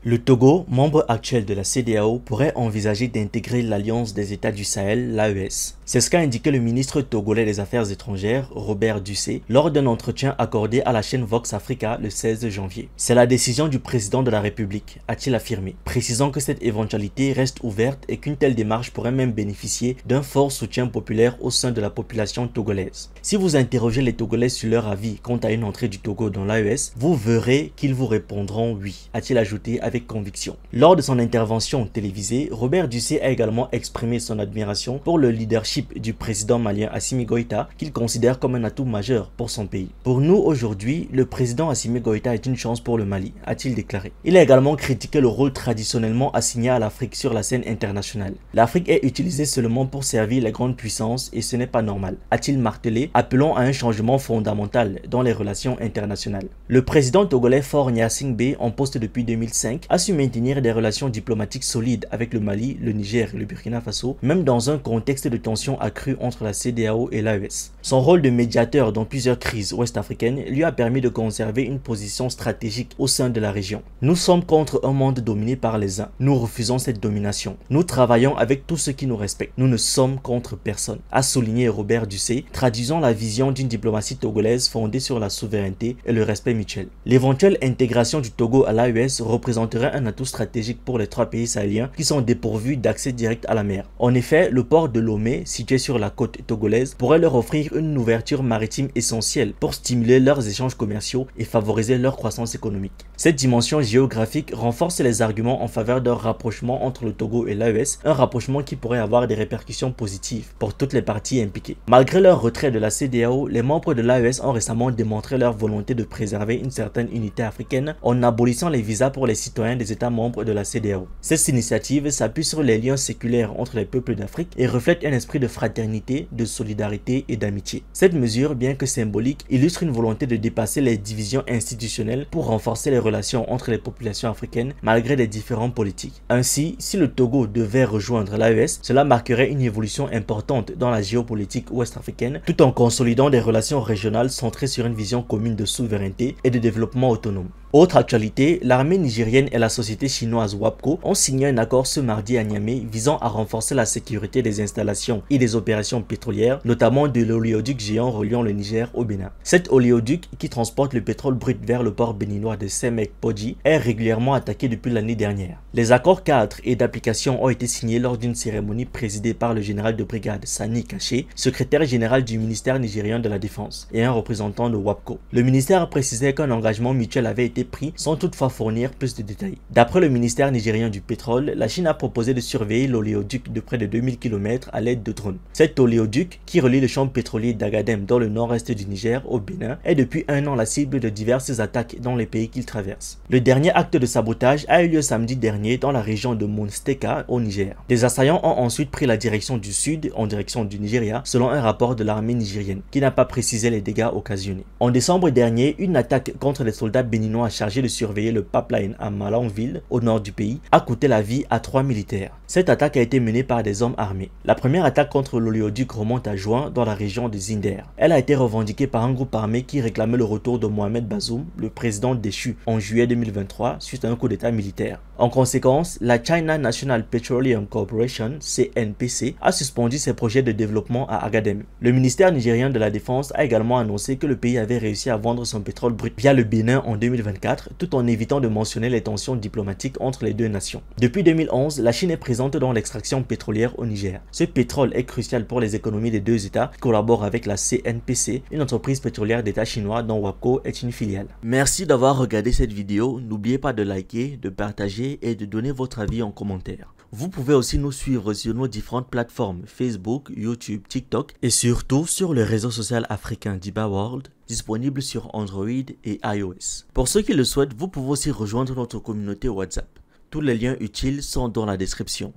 Le Togo, membre actuel de la CEDEAO, pourrait envisager d'intégrer l'Alliance des États du Sahel, l'AES. C'est ce qu'a indiqué le ministre togolais des Affaires étrangères, Robert Dussé, lors d'un entretien accordé à la chaîne Vox Africa le 16 janvier. C'est la décision du président de la République, a-t-il affirmé, précisant que cette éventualité reste ouverte et qu'une telle démarche pourrait même bénéficier d'un fort soutien populaire au sein de la population togolaise. Si vous interrogez les Togolais sur leur avis quant à une entrée du Togo dans l'AES, vous verrez qu'ils vous répondront oui, a-t-il ajouté avec conviction. Lors de son intervention télévisée, Robert Dussé a également exprimé son admiration pour le leadership du président malien Assimi Goïta, qu'il considère comme un atout majeur pour son pays. Pour nous aujourd'hui, le président Assimi Goïta est une chance pour le Mali, a-t-il déclaré. Il a également critiqué le rôle traditionnellement assigné à l'Afrique sur la scène internationale. L'Afrique est utilisée seulement pour servir les grandes puissances et ce n'est pas normal, a-t-il martelé, appelant à un changement fondamental dans les relations internationales. Le président togolais Faure Gnassingbé, en poste depuis 2005, a su maintenir des relations diplomatiques solides avec le Mali, le Niger et le Burkina Faso, même dans un contexte de tensions accrues entre la CEDEAO et l'AES. Son rôle de médiateur dans plusieurs crises ouest-africaines lui a permis de conserver une position stratégique au sein de la région. Nous sommes contre un monde dominé par les uns. Nous refusons cette domination. Nous travaillons avec tous ceux qui nous respectent. Nous ne sommes contre personne, a souligné Robert Dussé, traduisant la vision d'une diplomatie togolaise fondée sur la souveraineté et le respect mutuel. L'éventuelle intégration du Togo à l'AES représenterait un atout stratégique pour les trois pays sahéliens qui sont dépourvus d'accès direct à la mer. En effet, le port de Lomé, situé sur la côte togolaise, pourrait leur offrir une ouverture maritime essentielle pour stimuler leurs échanges commerciaux et favoriser leur croissance économique. Cette dimension géographique renforce les arguments en faveur d'un rapprochement entre le Togo et l'AES, un rapprochement qui pourrait avoir des répercussions positives pour toutes les parties impliquées. Malgré leur retrait de la CEDEAO, les membres de l'AES ont récemment démontré leur volonté de préserver une certaine unité africaine en abolissant les visas pour les citoyens des États membres de la CEDEAO. Cette initiative s'appuie sur les liens séculaires entre les peuples d'Afrique et reflète un esprit de fraternité, de solidarité et d'amitié. Cette mesure, bien que symbolique, illustre une volonté de dépasser les divisions institutionnelles pour renforcer les relations entre les populations africaines malgré les différends politiques. Ainsi, si le Togo devait rejoindre l'AES, cela marquerait une évolution importante dans la géopolitique ouest-africaine tout en consolidant des relations régionales centrées sur une vision commune de souveraineté et de développement autonome. Autre actualité, l'armée nigérienne et la société chinoise WAPCO ont signé un accord ce mardi à Niamey visant à renforcer la sécurité des installations et des opérations pétrolières, notamment de l'oléoduc géant reliant le Niger au Bénin. Cet oléoduc, qui transporte le pétrole brut vers le port béninois de Semek-Podji, est régulièrement attaqué depuis l'année dernière. Les accords cadres et d'application ont été signés lors d'une cérémonie présidée par le général de brigade Sani Kaché, secrétaire général du ministère nigérien de la Défense, et un représentant de WAPCO. Le ministère a précisé qu'un engagement mutuel avait été pris sans toutefois fournir plus de détails. D'après le ministère nigérien du pétrole, la Chine a proposé de surveiller l'oléoduc de près de 2000 km à l'aide de drones. Cet oléoduc, qui relie le champ pétrolier d'Agadem dans le nord-est du Niger au Bénin, est depuis un an la cible de diverses attaques dans les pays qu'il traverse. Le dernier acte de sabotage a eu lieu samedi dernier dans la région de Monsteka au Niger. Des assaillants ont ensuite pris la direction du sud en direction du Nigeria selon un rapport de l'armée nigérienne qui n'a pas précisé les dégâts occasionnés. En décembre dernier, une attaque contre les soldats béninois chargé de surveiller le pipeline à Malanville, au nord du pays, a coûté la vie à 3 militaires. Cette attaque a été menée par des hommes armés. La première attaque contre l'oléoduc remonte à juin dans la région de Zinder. Elle a été revendiquée par un groupe armé qui réclamait le retour de Mohamed Bazoum, le président déchu, en juillet 2023 suite à un coup d'état militaire. En conséquence, la China National Petroleum Corporation, CNPC, a suspendu ses projets de développement à Agadem. Le ministère nigérien de la Défense a également annoncé que le pays avait réussi à vendre son pétrole brut via le Bénin en 2024, tout en évitant de mentionner les tensions diplomatiques entre les deux nations. Depuis 2011, la Chine est présente dans l'extraction pétrolière au Niger. Ce pétrole est crucial pour les économies des deux États qui collaborent avec la CNPC, une entreprise pétrolière d'État chinois dont WAPCO est une filiale. Merci d'avoir regardé cette vidéo. N'oubliez pas de liker, de partager et de donner votre avis en commentaire. Vous pouvez aussi nous suivre sur nos différentes plateformes Facebook, YouTube, TikTok et surtout sur le réseau social africain d'Iba World, disponible sur Android et iOS. Pour ceux qui le souhaitent, vous pouvez aussi rejoindre notre communauté WhatsApp. Tous les liens utiles sont dans la description.